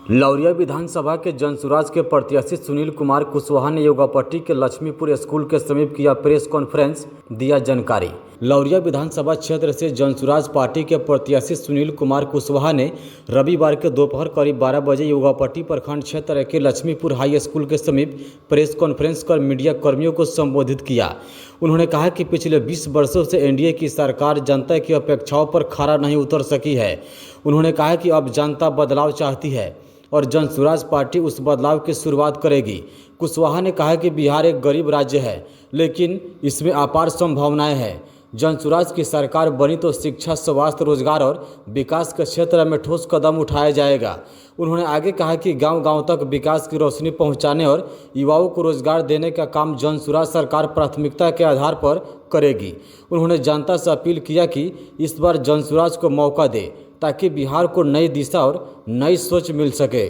लौरिया विधानसभा के जनसुराज के प्रत्याशी सुनील कुमार कुशवाहा ने योगापट्टी के लक्ष्मीपुर स्कूल के समीप किया प्रेस कॉन्फ्रेंस, दिया जानकारी। लौरिया विधानसभा क्षेत्र से जनसुराज पार्टी के प्रत्याशी सुनील कुमार कुशवाहा ने रविवार के दोपहर करीब 12 बजे योगापट्टी प्रखंड क्षेत्र के लक्ष्मीपुर हाई स्कूल के समीप प्रेस कॉन्फ्रेंस कर मीडिया कर्मियों को संबोधित किया। उन्होंने कहा कि पिछले 20 वर्षों से एनडीए की सरकार जनता की अपेक्षाओं पर खरा नहीं उतर सकी है। उन्होंने कहा कि अब जनता बदलाव चाहती है और जनसुराज पार्टी उस बदलाव की शुरुआत करेगी। कुशवाहा ने कहा कि बिहार एक गरीब राज्य है, लेकिन इसमें अपार संभावनाएं हैं। जनसुराज की सरकार बनी तो शिक्षा, स्वास्थ्य, रोजगार और विकास के क्षेत्र में ठोस कदम उठाया जाएगा। उन्होंने आगे कहा कि गांव-गांव तक विकास की रोशनी पहुंचाने और युवाओं को रोजगार देने का काम जनसुराज सरकार प्राथमिकता के आधार पर करेगी। उन्होंने जनता से अपील किया कि इस बार जनसुराज को मौका दे ताकि बिहार को नई दिशा और नई सोच मिल सके।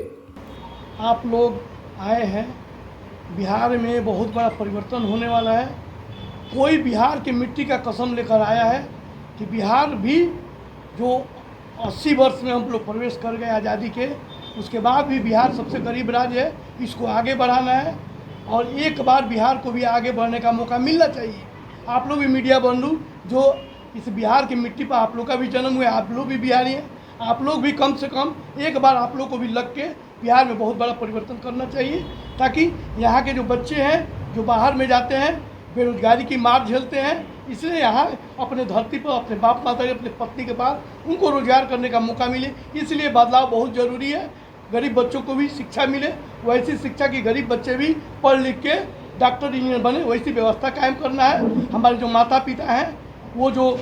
आप लोग आए हैं, बिहार में बहुत बड़ा परिवर्तन होने वाला है। कोई बिहार की मिट्टी का कसम लेकर आया है कि बिहार भी जो 80 वर्ष में हम लोग प्रवेश कर गए आज़ादी के, उसके बाद भी बिहार सबसे गरीब राज्य है। इसको आगे बढ़ाना है और एक बार बिहार को भी आगे बढ़ने का मौका मिलना चाहिए। आप लोग भी मीडिया बंधु, जो इस बिहार की मिट्टी पर आप लोग का भी जन्म हुआ, आप लोग भी बिहारी हैं, आप लोग भी कम से कम एक बार आप लोग को भी लग के बिहार में बहुत बड़ा परिवर्तन करना चाहिए, ताकि यहाँ के जो बच्चे हैं जो बाहर में जाते हैं, बेरोजगारी की मार झेलते हैं, इसलिए यहाँ अपने धरती पर अपने बाप माता के, अपने पत्नी के पास उनको रोजगार करने का मौका मिले। इसलिए बदलाव बहुत ज़रूरी है। गरीब बच्चों को भी शिक्षा मिले, वैसी शिक्षा की गरीब बच्चे भी पढ़ लिख के डॉक्टर, इंजीनियर बने, वैसी व्यवस्था कायम करना है। हमारे जो माता पिता हैं, वो जो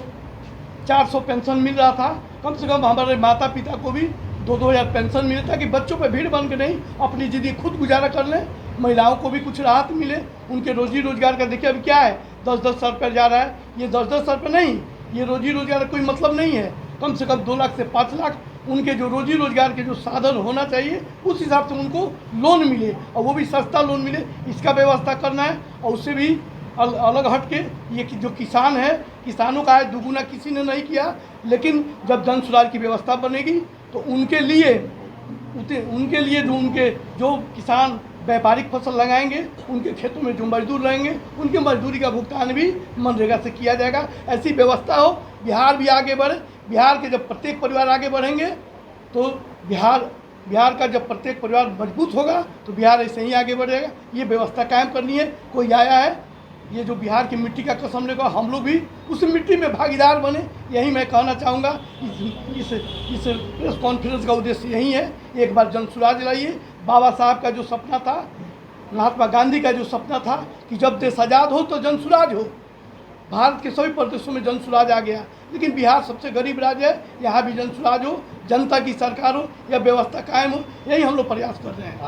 400 पेंशन मिल रहा था, कम से कम हमारे माता पिता को भी 2-2 हज़ार पेंशन मिले, ताकि बच्चों पे भीड़ बन के नहीं अपनी ज़िंदगी खुद गुजारा कर लें। महिलाओं को भी कुछ राहत मिले, उनके रोजी रोजगार का देखिए अभी क्या है, 10-10 सौ रुपये जा रहा है। ये 10-10 सौ रुपये नहीं, ये रोजी रोजगार का कोई मतलब नहीं है। कम से कम 2 लाख से 5 लाख उनके जो रोजी रोजगार के जो साधन होना चाहिए, उस हिसाब से उनको लोन मिले, और वो भी सस्ता लोन मिले, इसका व्यवस्था करना है। और उससे भी अलग हट के ये जो किसान है, किसानों का आय दुगुना किसी ने नहीं किया, लेकिन जब जनसुराज की व्यवस्था बनेगी तो उनके लिए जो किसान व्यापारिक फसल लगाएंगे, उनके खेतों में जो मजदूर रहेंगे, उनके मजदूरी का भुगतान भी मनरेगा से किया जाएगा। ऐसी व्यवस्था हो, बिहार भी आगे बढ़े। बिहार के जब प्रत्येक परिवार आगे बढ़ेंगे तो बिहार का जब प्रत्येक परिवार मजबूत होगा तो बिहार ऐसे ही आगे बढ़ेगा। ये व्यवस्था कायम करनी है। कोई आया है, ये जो बिहार की मिट्टी का कसम लेकर हम लोग भी उस मिट्टी में भागीदार बने, यही मैं कहना चाहूँगा। इस प्रेस कॉन्फ्रेंस का उद्देश्य यही है। एक बार जनसुराज लाइए। बाबा साहब का जो सपना था, महात्मा गांधी का जो सपना था कि जब देश आज़ाद हो तो जनसुराज हो। भारत के सभी प्रदेशों में जनसुराज आ गया, लेकिन बिहार सबसे गरीब राज्य है, यहाँ भी जनसुराज हो, जनता की सरकार हो, यह व्यवस्था कायम हो, यही हम लोग प्रयास कर रहे हैं।